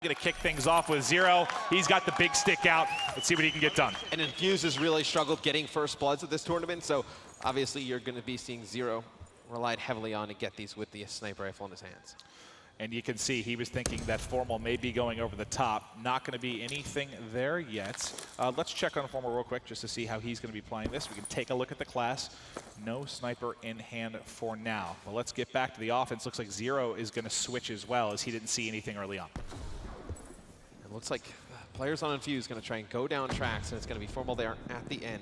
Going to kick things off with Zero. He's got the big stick out. Let's see what he can get done. And Infused has really struggled getting first bloods at this tournament, so obviously you're going to be seeing Zero relied heavily on to get these with the sniper rifle in his hands. And you can see he was thinking that Formal may be going over the top. Not going to be anything there yet. Let's check on Formal real quick just to see how he's going to be playing this. We can take a look at the class. No sniper in hand for now. Well, let's get back to the offense. Looks like Zero is going to switch as well, as he didn't see anything early on. It looks like players on Infused going to try and go down tracks, and it's going to be Formal there at the end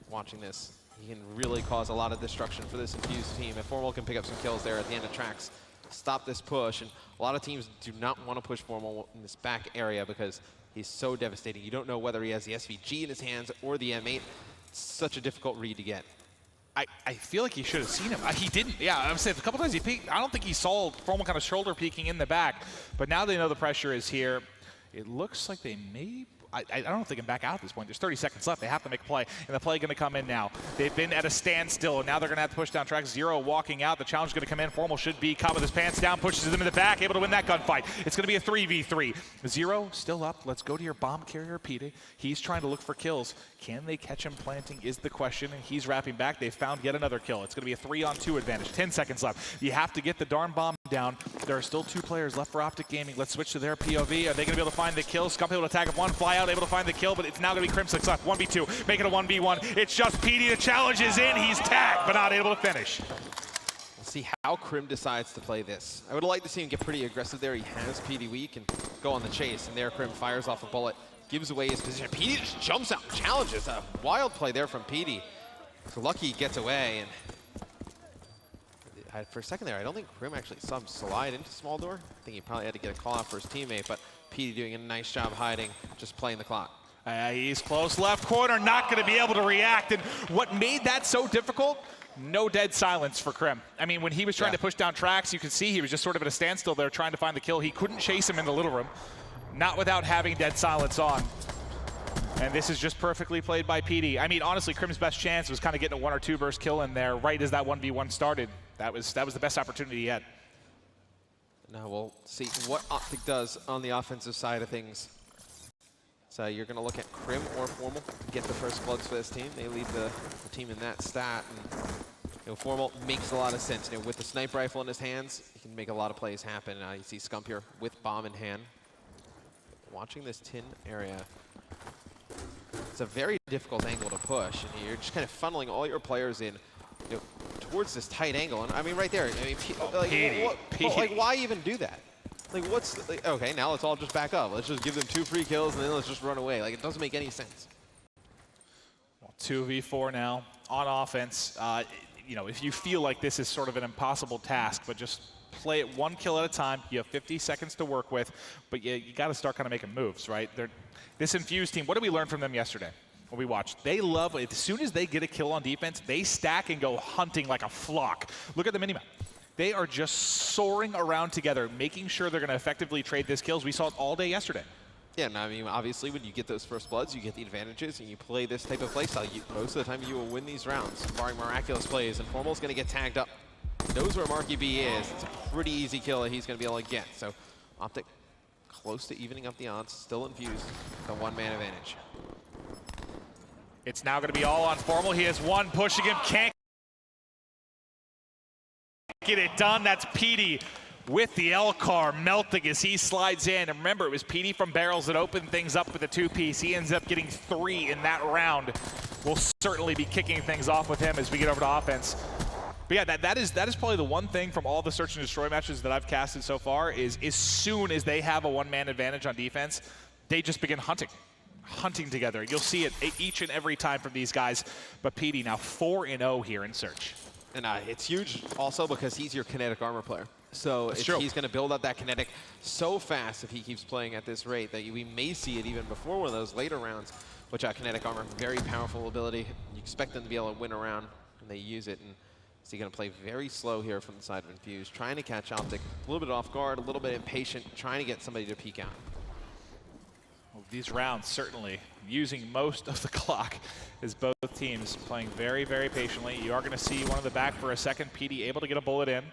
watching this. He can really cause a lot of destruction for this Infused team. If Formal can pick up some kills there at the end of tracks, stop this push. And a lot of teams do not want to push Formal in this back area because he's so devastating. You don't know whether he has the SVG in his hands or the M8. It's such a difficult read to get. I feel like he should have seen him. He didn't. Yeah, I'm saying a couple times he peeked. I don't think he saw Formal kind of shoulder peeking in the back. But now they know the pressure is here. It looks like they may. I don't know if they can back out at this point. There's 30 seconds left. They have to make a play, and the play going to come in now. They've been at a standstill, and now they're going to have to push down tracks. Zero walking out. The challenge is going to come in. Formal should be caught with his pants down, pushes him in the back, able to win that gunfight. It's going to be a 3v3. Zero still up. Let's go to your bomb carrier, Peter. He's trying to look for kills. Can they catch him planting is the question, and he's wrapping back. They've found yet another kill. It's going to be a 3-on-2 advantage. 10 seconds left. You have to get the darn bomb down. There are still 2 players left for Optic Gaming. Let's switch to their POV. Are they going to be able to find the kill? Scump able to tag up one, fly out, able to find the kill, but it's now going to be Crimson left. 1v2, make it a 1v1. It's just PD. The challenge is in. He's tagged, but not able to finish. We'll see how Crim decides to play this. I would like to see him get pretty aggressive there. He has PD weak and go on the chase, and there Crim fires off a bullet, gives away his position. PD just jumps out and challenges. A wild play there from PD. So lucky he gets away, and for a second there, I don't think Crim actually saw him slide into small door. I think he probably had to get a call out for his teammate, but PD doing a nice job hiding, just playing the clock. He's close left corner, not going to be able to react. And what made that so difficult? No dead silence for Crim. I mean, when he was trying to push down tracks, you could see he was just sort of at a standstill there trying to find the kill. He couldn't chase him in the little room, not without having dead silence on. And this is just perfectly played by PD. I mean, honestly, Crim's best chance was kind of getting a 1 or 2 burst kill in there right as that 1v1 started. That was the best opportunity he had. Now we'll see what Optic does on the offensive side of things. So you're going to look at Crim or Formal to get the first bloods for this team. They lead the team in that stat. And Formal makes a lot of sense. With the sniper rifle in his hands, he can make a lot of plays happen. You see Scump here with bomb in hand. Watching this tin area, it's a very difficult angle to push. And you're just kind of funneling all your players in towards this tight angle. And I mean, right there, I mean, like, why even do that? Like, okay, now let's all just back up. Let's just give them 2 free kills, and then let's just run away. Like, it doesn't make any sense. Well, 2v4 now on offense. If you feel like this is sort of an impossible task, but just play it 1 kill at a time. You have 50 seconds to work with, but you got to start kind of making moves, right? This Infused team, what did we learn from them yesterday? What we watched, they love, as soon as they get a kill on defense, they stack and go hunting like a flock. Look at the minimap. They are just soaring around together, making sure they're going to effectively trade this kills. We saw it all day yesterday. Yeah, and I mean, obviously, when you get those first bloods, you get the advantages, and you play this type of playstyle. Most of the time, you will win these rounds, barring miraculous plays, and Formal's going to get tagged up. Knows where Marky B is. It's a pretty easy kill that he's going to be able to get. So Optic close to evening up the odds, still Infused, the 1-man advantage. It's now going to be all on Formal. He has 1 pushing him, can't get it done. That's PD with the L-car melting as he slides in. And remember, it was PD from barrels that opened things up with the 2-piece. He ends up getting 3 in that round. We'll certainly be kicking things off with him as we get over to offense. But yeah, that is probably the one thing from all the search and destroy matches that I've casted so far is as soon as they have a 1-man advantage on defense, they just begin hunting together. You'll see it each and every time from these guys. But PD now 4-0 here in search. And it's huge also because he's your kinetic armor player. So he's going to build up that kinetic so fast if he keeps playing at this rate that we may see it even before one of those later rounds, which kinetic armor, very powerful ability. You expect them to be able to win a round, and they use it. And so you're going to play very slow here from the side of Infused, trying to catch Optic, a little bit off guard, a little bit impatient, trying to get somebody to peek out. Well, these rounds certainly using most of the clock as both teams playing very, very patiently. You are going to see one of the back for a second. PD able to get a bullet in.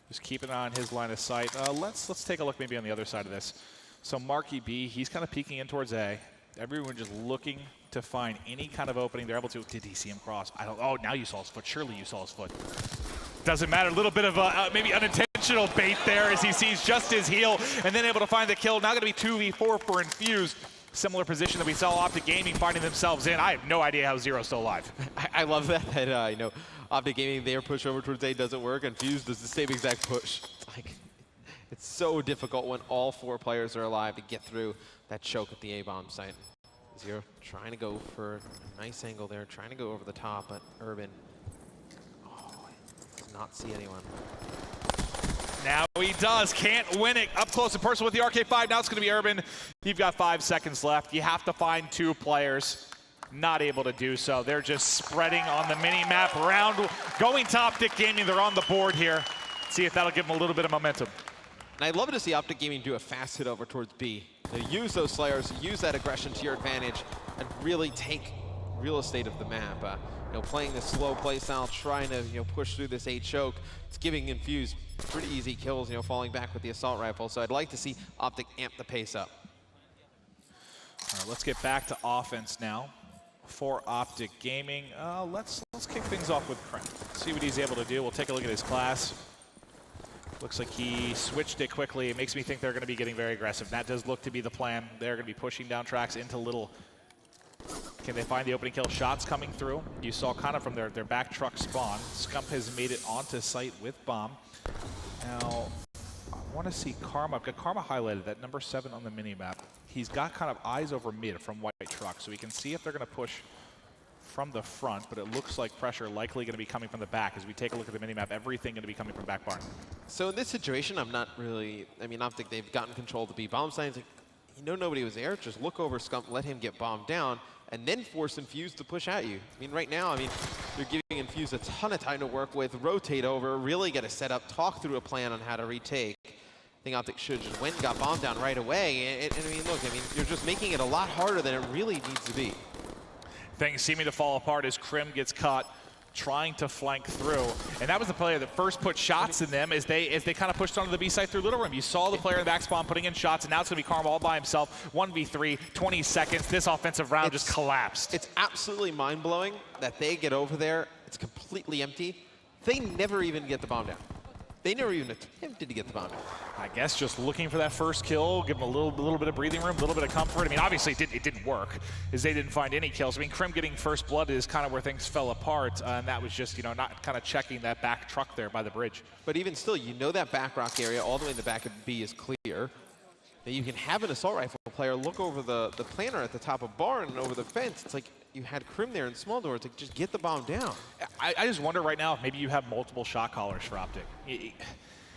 Just keep an eye on his line of sight. Let's take a look maybe on the other side of this. So Marky B, he's kind of peeking in towards A. Everyone just looking to find any kind of opening they're able to. Did he see him cross? I don't. Oh, now you saw his foot. Surely you saw his foot. Doesn't matter. A little bit of maybe unintentional bait there as he sees just his heel and then able to find the kill. Now going to be 2v4 for Infused. Similar position that we saw Optic Gaming finding themselves in. I have no idea how Zero's still alive. I love that, you know, Optic Gaming, their push over towards A doesn't work, and Infused does the same exact push. Like, it's so difficult when all 4 players are alive to get through that choke at the A-bomb site. Zero trying to go for a nice angle there, trying to go over the top, but Urban does not see anyone. Now he does. Can't win it. Up close and personal with the RK5. Now it's going to be Urban. You've got 5 seconds left. You have to find 2 players. Not able to do so. They're just spreading on the mini-map around. Going to Optic Gaming. They're on the board here. See if that'll give them a little bit of momentum. And I'd love to see Optic Gaming do a fast hit over towards B. They use those Slayers, use that aggression to your advantage, and really take real estate of the map. You know, playing this slow play style, trying to, you know, push through this A choke. It's giving Infused pretty easy kills, you know, falling back with the assault rifle. So I'd like to see Optic amp the pace up. All right, let's get back to offense now for Optic Gaming. Let's kick things off with Krim. See what he's able to do. We'll take a look at his class. Looks like he switched it quickly. It makes me think they're going to be getting very aggressive. That does look to be the plan. They're going to be pushing down tracks into little. Can they find the opening kill? Shots coming through. You saw kind of from their back truck spawn. Scump has made it onto site with bomb. Now, I want to see Karma. I've got Karma highlighted, that number 7 on the mini-map. He's got kind of eyes over mid from white truck, so we can see if they're going to push from the front, but it looks like pressure likely going to be coming from the back. As we take a look at the mini-map, everything going to be coming from back barn. So in this situation, I'm not really, I mean, Optic, they've gotten control of the B bomb signs. Like, you know nobody was there, just look over Scump, let him get bombed down, and then force Infused to push at you. I mean, right now, I mean, you're giving Infused a ton of time to work with, rotate over, really get a setup, talk through a plan on how to retake. I think Optic should just went and got bombed down right away. And I mean, look, I mean, you're just making it a lot harder than it really needs to be. Things seeming to fall apart as Krim gets caught trying to flank through. And that was the player that first put shots in them as they kind of pushed onto the B site through Little Room. You saw the player in the back spawn putting in shots, and now it's going to be Karma all by himself. 1v3, 20 seconds. This offensive round just collapsed. It's absolutely mind-blowing that they get over there. It's completely empty. They never even get the bomb down. They never even attempted to get the bomb down. I guess just looking for that first kill, give them a little bit of breathing room, a little bit of comfort. I mean, obviously it didn't work, as they didn't find any kills. I mean, Krim getting first blood is kind of where things fell apart, and that was just, you know, not kind of checking that back truck there by the bridge. But even still, you know that back rock area all the way in the back of B is clear. That you can have an assault rifle player look over the planter at the top of barn and over the fence. It's like you had Krim there in small door to just get the bomb down. I just wonder right now if maybe you have multiple shot callers for Optic.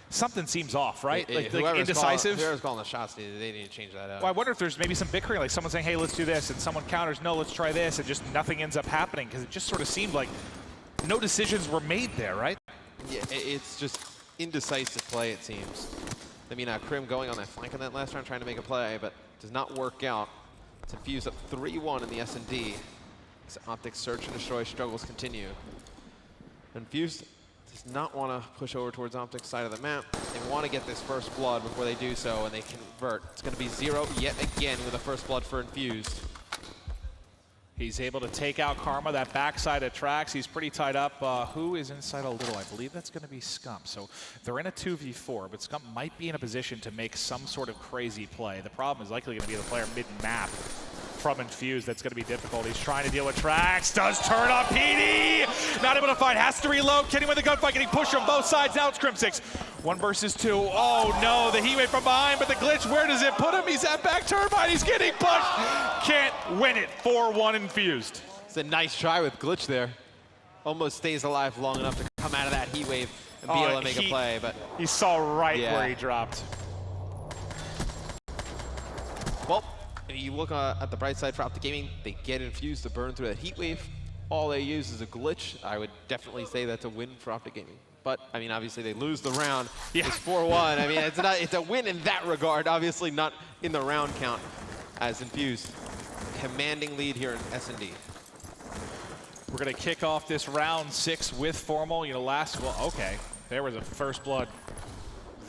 Something seems off, right? Like indecisive. Whoever's calling the shots, they need to change that up. Well, I wonder if there's maybe some bickering, like someone saying, hey, let's do this, and someone counters, no, let's try this, and just nothing ends up happening, because it just sort of seemed like no decisions were made there, right? Yeah, it's just indecisive play, it seems. I mean, Krim going on that flank on that last round, trying to make a play, but does not work out. It's Infused up 3-1 in the S&D. Optic search and destroy struggles continue. Infused does not want to push over towards Optic's side of the map. They want to get this first blood before they do so, and they convert. It's going to be 0 yet again with a first blood for Infused. He's able to take out Karma, that backside of tracks. He's pretty tied up. Who is inside a little? I believe that's going to be Scump. So they're in a 2v4, but Scump might be in a position to make some sort of crazy play. The problem is likely going to be the player mid-map from Infused. That's going to be difficult. He's trying to deal with tracks. Does turn on PD. Not able to fight. Has to reload. Can he win the gunfight? Getting pushed from both sides. Now it's Crim6. 1 versus 2. Oh no, the heat wave from behind, but the glitch, where does it put him? He's at back turbine. He's getting pushed. Can't win it. 4-1 Infused. It's a nice try with glitch there. Almost stays alive long enough to come out of that heat wave and be able to make a play, but he saw right where he dropped. Well, if you look at the bright side for Optic Gaming, they get Infused to burn through that heat wave. All they use is a glitch. I would definitely say that's a win for Optic Gaming. But, I mean, obviously they lose the round. Yeah. It's 4-1. I mean, it's a win in that regard. Obviously not in the round count as Infused. Commanding lead here in S&D. We're going to kick off this round 6 with Formal. You know, well, okay. There was a first blood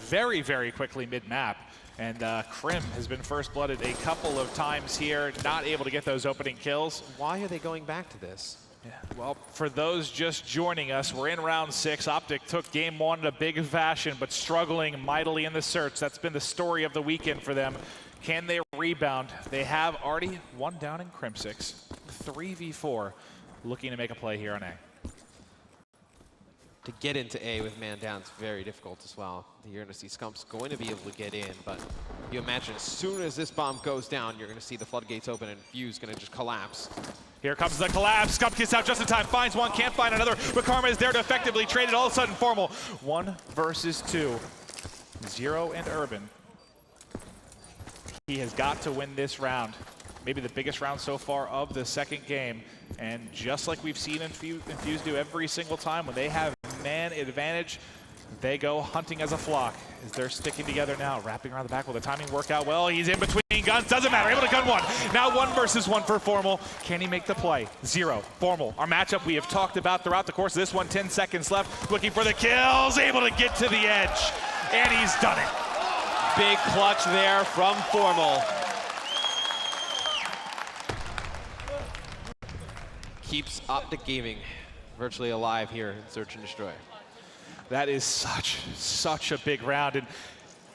very, very quickly mid-map. And Krim has been first-blooded a couple of times here, not able to get those opening kills. Why are they going back to this? Yeah, well, for those just joining us, we're in round 6. Optic took game 1 in a big fashion, but struggling mightily in the search. That's been the story of the weekend for them. Can they rebound? They have already one down in Crimsix. 3v4, looking to make a play here on A. To get into A with man down is very difficult as well. You're going to see Scump's going to be able to get in, but you imagine as soon as this bomb goes down, you're going to see the floodgates open and Infused going to just collapse. Here comes the collapse. Scump gets out just in time, finds one, can't find another, but Karma is there to effectively trade it. All of a sudden, Formal, 1 versus 2. Zero and Urban. He has got to win this round. Maybe the biggest round so far of the second game. And just like we've seen Infused do every single time, when they have man advantage, they go hunting as a flock. As they're sticking together now, wrapping around the back. Will the timing work out well? He's in between guns, doesn't matter, able to gun one. Now 1 versus 1 for Formal. Can he make the play? 0, Formal. Our matchup we have talked about throughout the course of this one, 10 seconds left. Looking for the kills, able to get to the edge. And he's done it. Big clutch there from Formal. Keeps Optic Gaming virtually alive here in Search and Destroy. That is such a big round. And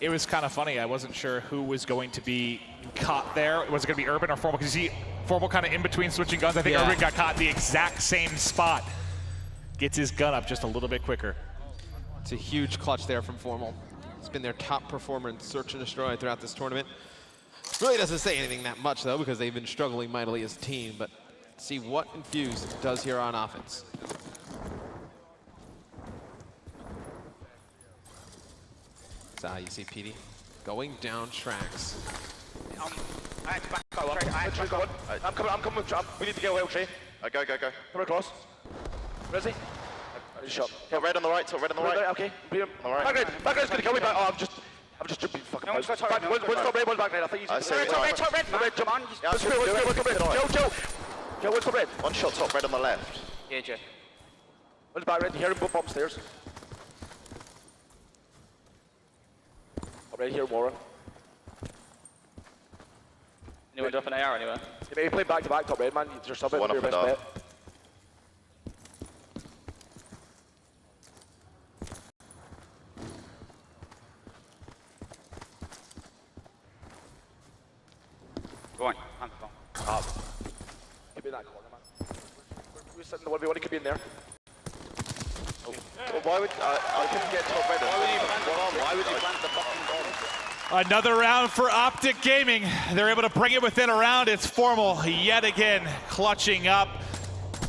it was kind of funny. I wasn't sure who was going to be caught there. Was it going to be Urban or Formal? Because you see Formal kind of in between switching guns. I think Urban got caught in the exact same spot. Gets his gun up just a little bit quicker. It's a huge clutch there from Formal. He's been their top performer in Search and Destroy throughout this tournament. Really doesn't say anything that much, though, because they've been struggling mightily as a team. But see what Infused does here on offense. That's how you see PD going down tracks. I'm coming. We need to get away with tree. Go. Come across. Where is he? Shot. Top red on the right, Okay. Beat him. All right. Background's gonna kill me, but I'm just jumping fucking. No, one's got top red. One's top red, one's back red. I think he's. I see it. Top red, Jump on. Yeah, Joe, what's top red? One shot top red on the left. Yeah, Joe. One's back red. You hear him bump upstairs. Top red here, Warren. Anyone drop an AR anywhere? You may be playing back to back, top red, man. You're subbing. One up your and best down. bet. Go on. I'm gone. Could be in that corner, man. We're sitting in the 1v1, he could be in there. Well, why would I couldn't get top red? Why would you plant the fucking bomb? Another round for Optic Gaming. They're able to bring it within a round. It's Formal yet again clutching up.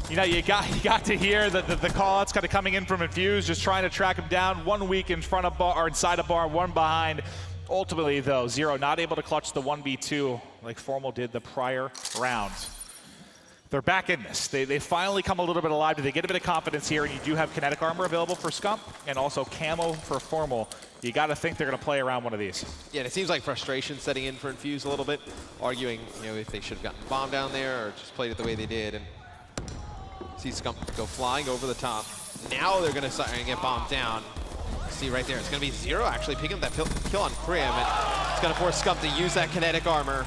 You know, you got to hear the call-outs kind of coming in from Infused, just trying to track him down. 1 weak in front of bar, or inside of bar, 1 behind. Ultimately, though, Zero not able to clutch the 1v2 like Formal did the prior round. They're back in this. They finally come a little bit alive. Do they get a bit of confidence here? And you do have kinetic armor available for Scump and also camo for Formal. You got to think they're going to play around one of these. Yeah, and it seems like frustration setting in for Infused a little bit, arguing, you know, if they should have gotten the bomb down there or just played it the way they did. And see Scump go flying over the top. Now they're going to start and get bombed down. See right there, it's going to be Zero actually picking up that kill on Krim. And it's going to force Scump to use that kinetic armor.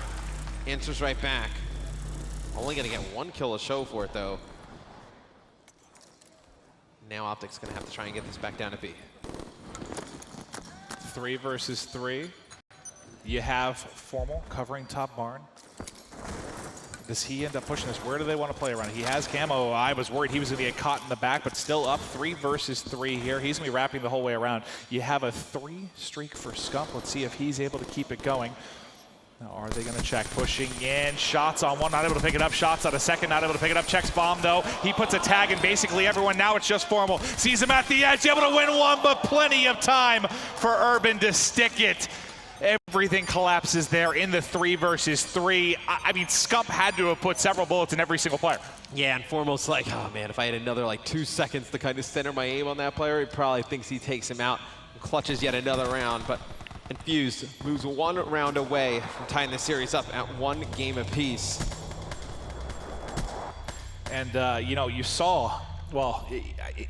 Answers right back. Only going to get 1 kill to show for it, though. Now Optic's going to have to try and get this back down to B. 3 versus 3. You have Formal covering top barn. Does he end up pushing this? Where do they want to play around? He has camo. I was worried he was going to get caught in the back, but still up 3 versus 3 here. He's going to be wrapping the whole way around. You have a 3 streak for Scump. Let's see if he's able to keep it going. Now, are they going to check? Pushing in. Shots on 1, not able to pick it up. Shots on a 2nd, not able to pick it up. Checks bomb, though. He puts a tag in basically everyone. Now it's just Formal. Sees him at the edge, able to win 1, but plenty of time for Urban to stick it. Everything collapses there in the 3 versus 3. I mean, Scump had to have put several bullets in every single player. Yeah, and Formal's like, oh man, if I had another like 2 seconds to kind of center my aim on that player, he probably thinks he takes him out and clutches yet another round. But Infused moves 1 round away from tying the series up at 1 game apiece. And, you know, you saw Well,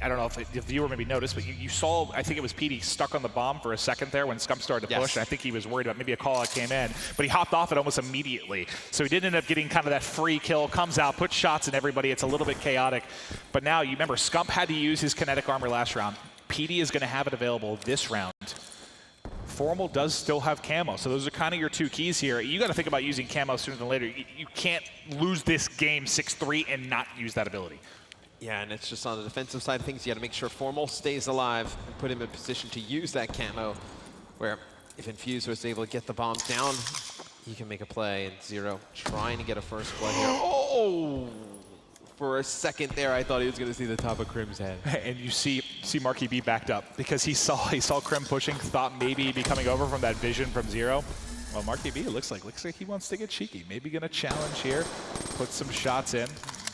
I don't know if the viewer maybe noticed, but you saw, I think it was Petey stuck on the bomb for a second there when Scump started to push. And I think he was worried about maybe a call out came in, but he hopped off it almost immediately. So he did end up getting kind of that free kill, comes out, puts shots in everybody. It's a little bit chaotic. But now, you remember, Scump had to use his kinetic armor last round. Petey is going to have it available this round. Formal does still have camo, so those are kind of your two keys here. You got to think about using camo sooner than later. You can't lose this game 6-3 and not use that ability. Yeah, and it's just on the defensive side of things, you got to make sure Formal stays alive and put him in position to use that camo, where if Infused was able to get the bombs down, he can make a play. And Zero trying to get a first blood here. Oh! For a second there, I thought he was going to see the top of Crim's head. And you see Marky B backed up because he saw Crim pushing, thought maybe he'd be coming over from that vision from Zero. Well, Marky B looks like he wants to get cheeky. Maybe going to challenge here, put some shots in,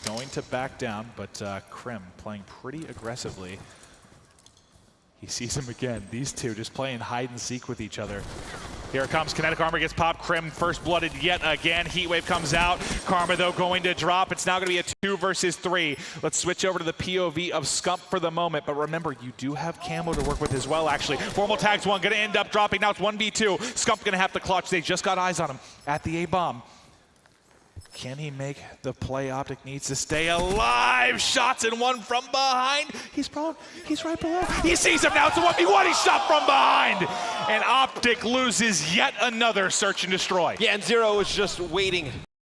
going to back down, but Crim playing pretty aggressively. He sees him again. These two just playing hide and seek with each other. Here it comes. Kinetic Armor gets popped. Crim first blooded yet again. Heatwave comes out. Karma, though, going to drop. It's now going to be a 2 versus 3. Let's switch over to the POV of Scump for the moment. But remember, you do have camo to work with as well, actually. Formal tags one. Going to end up dropping. Now it's 1v2. Scump going to have to clutch. They just got eyes on him at the A-bomb. Can he make the play Optic needs to stay alive? Shots in one from behind. He's right below. He sees him now. It's a 1v1. He shot from behind. And Optic loses yet another search and destroy. Yeah, and Zero was just waiting